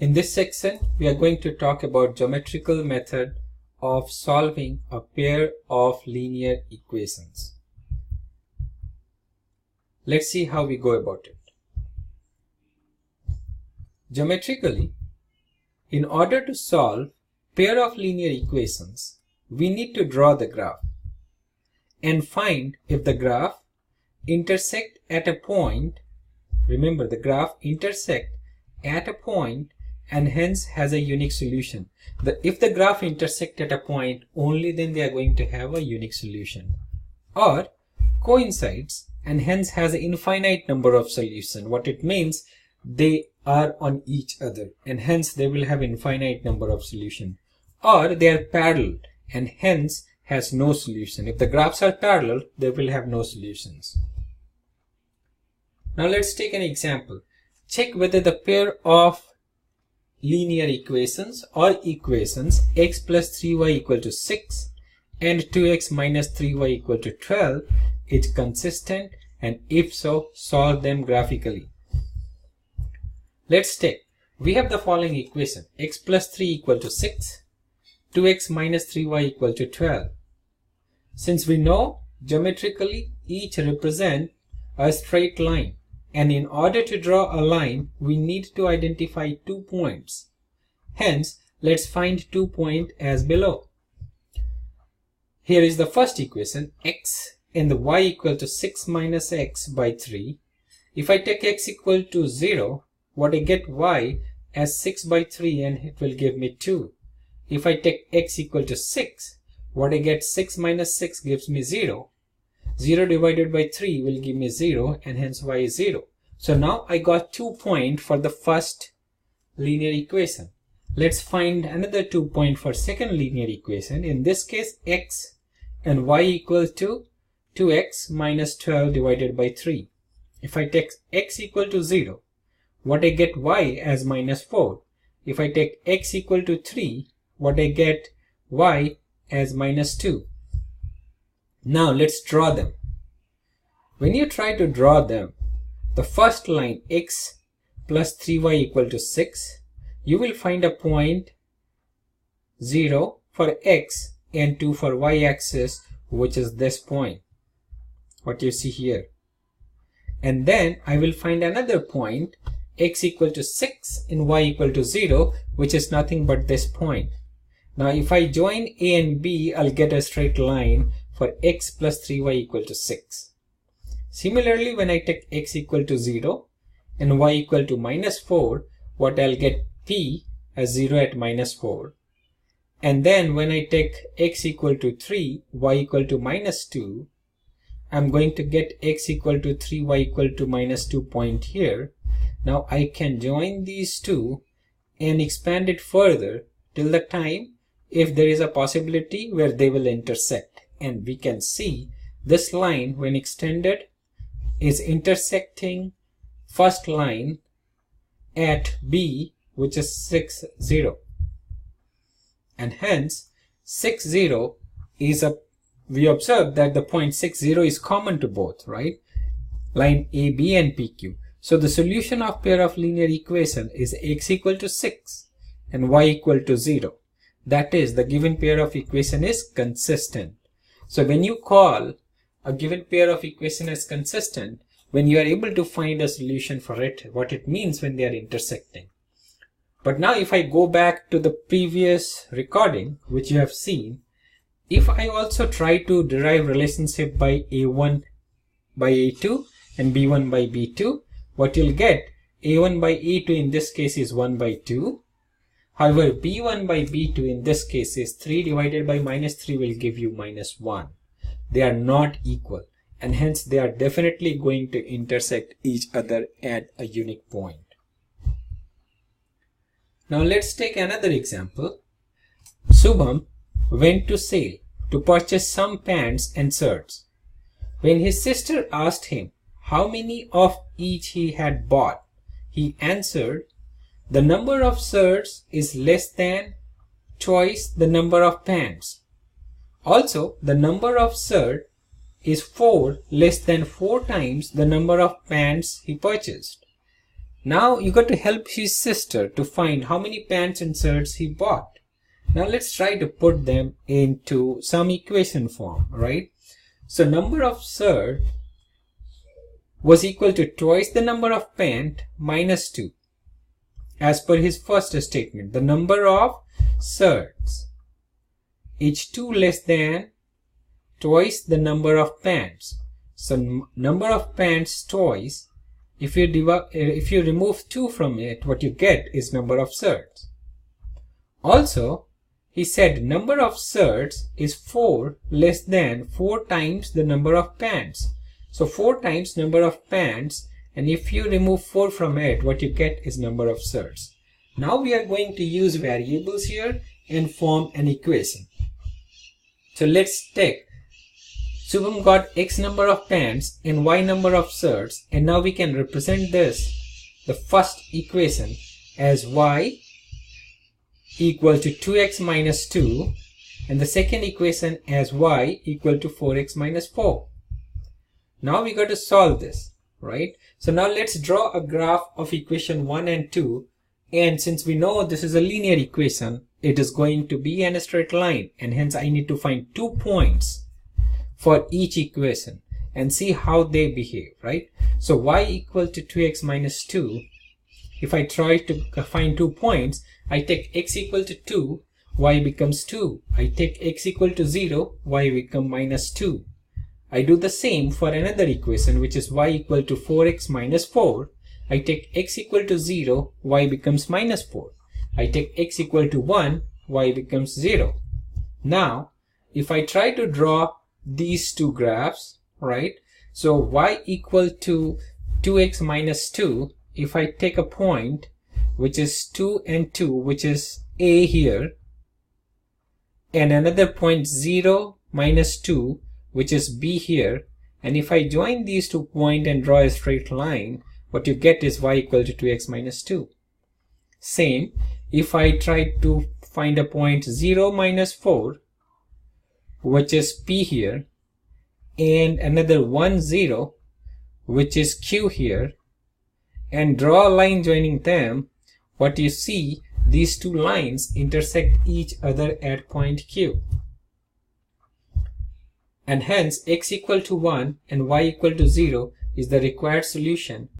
In this section, we are going to talk about geometrical method of solving a pair of linear equations. Let's see how we go about it. Geometrically, in order to solve pair of linear equations, we need to draw the graph and find if the graph intersect at a point. Remember, the graph intersect at a point and hence has a unique solution. If the graph intersect at a point, only then they are going to have a unique solution, or coincides and hence has an infinite number of solutions. What it means, they are on each other and hence they will have infinite number of solutions, or they are parallel and hence has no solution. If the graphs are parallel, they will have no solutions. Now let's take an example. Check whether the pair of linear equations or equations x plus 3y equal to 6 and 2x minus 3y equal to 12 is consistent, and if so, solve them graphically. Let's take, we have the following equation: x plus 3 equal to 6, 2x minus 3y equal to 12. Since we know geometrically each represent a straight line, and in order to draw a line, we need to identify 2 points. Hence, let's find 2 points as below. Here is the first equation, x and the y equal to 6 minus x by 3. If I take x equal to 0, what I get y as 6 by 3 and it will give me 2. If I take x equal to 6, what I get 6 minus 6 gives me 0. 0 divided by 3 will give me 0 and hence y is 0. So now I got 2 points for the first linear equation. Let's find another 2 points for second linear equation. In this case, x and y equal to 2x minus 12 divided by 3. If I take x equal to 0, what I get y as minus 4. If I take x equal to 3, what I get y as minus 2. Now let's draw them. When you try to draw them, the first line x plus 3y equal to 6, you will find a point 0 for x and 2 for y-axis, which is this point, what you see here. And then I will find another point x equal to 6 and y equal to 0, which is nothing but this point. Now if I join a and b, I'll get a straight line for x plus 3y equal to 6. Similarly, when I take x equal to 0 and y equal to minus 4, what I'll get p as 0 at minus 4. And then when I take x equal to 3, y equal to minus 2, I'm going to get x equal to 3, y equal to minus 2 point here. Now I can join these two and expand it further till the time if there is a possibility where they will intersect. And we can see this line, when extended, is intersecting first line at B, which is 6, 0. And hence 6, 0 is we observe that the point 6, 0 is common to both, right? Line AB and PQ. So the solution of pair of linear equation is x equal to 6 and y equal to 0. That is, the given pair of equation is consistent. So when you call a given pair of equation as consistent, when you are able to find a solution for it, what it means when they are intersecting. But now if I go back to the previous recording, which you have seen, if I also try to derive relationship by A1 by A2 and B1 by B2, what you'll get, A1 by A2 in this case is 1 by 2. However, B1 by B2 in this case is 3 divided by minus 3 will give you minus 1. They are not equal and hence they are definitely going to intersect each other at a unique point. Now let's take another example. Subham went to sale to purchase some pants and shirts. When his sister asked him how many of each he had bought, he answered, the number of shirts is less than twice the number of pants. Also, the number of shirts is 4 less than 4 times the number of pants he purchased. Now you got to help his sister to find how many pants and shirts he bought. Now let's try to put them into some equation form, right? So number of shirt was equal to twice the number of pant minus 2. As per his first statement, the number of shirts is 2 less than twice the number of pants. So number of pants twice. If you remove 2 from it, what you get is number of shirts. Also, he said number of shirts is 4 less than 4 times the number of pants. So 4 times number of pants, and if you remove 4 from it, what you get is number of shirts. Now we are going to use variables here and form an equation. So let's take Shubham got X number of pants and Y number of shirts, and now we can represent this, the first equation, as Y equal to 2x minus 2, and the second equation as Y equal to 4x minus 4. Now we got to solve this, right? So now let's draw a graph of equation 1 and 2, and since we know this is a linear equation, it is going to be in a straight line, and hence I need to find 2 points for each equation and see how they behave, right? So y equal to 2x minus 2. If I try to find 2 points, I take x equal to 2, y becomes 2. I take x equal to 0, y become minus 2. I do the same for another equation, which is y equal to 4x minus 4. I take x equal to 0, y becomes minus 4. I take x equal to 1, y becomes 0. Now, if I try to draw these two graphs, right? So y equal to 2x minus 2, if I take a point which is 2 and 2, which is A here, and another point 0 minus 2, which is B here, and if I join these 2 points and draw a straight line, what you get is y equal to 2x minus 2. Same, if I try to find a point 0 minus 4, which is P here, and another 1 0, which is Q here, and draw a line joining them, what you see, these 2 lines intersect each other at point Q. And hence x equal to 1 and y equal to 0 is the required solution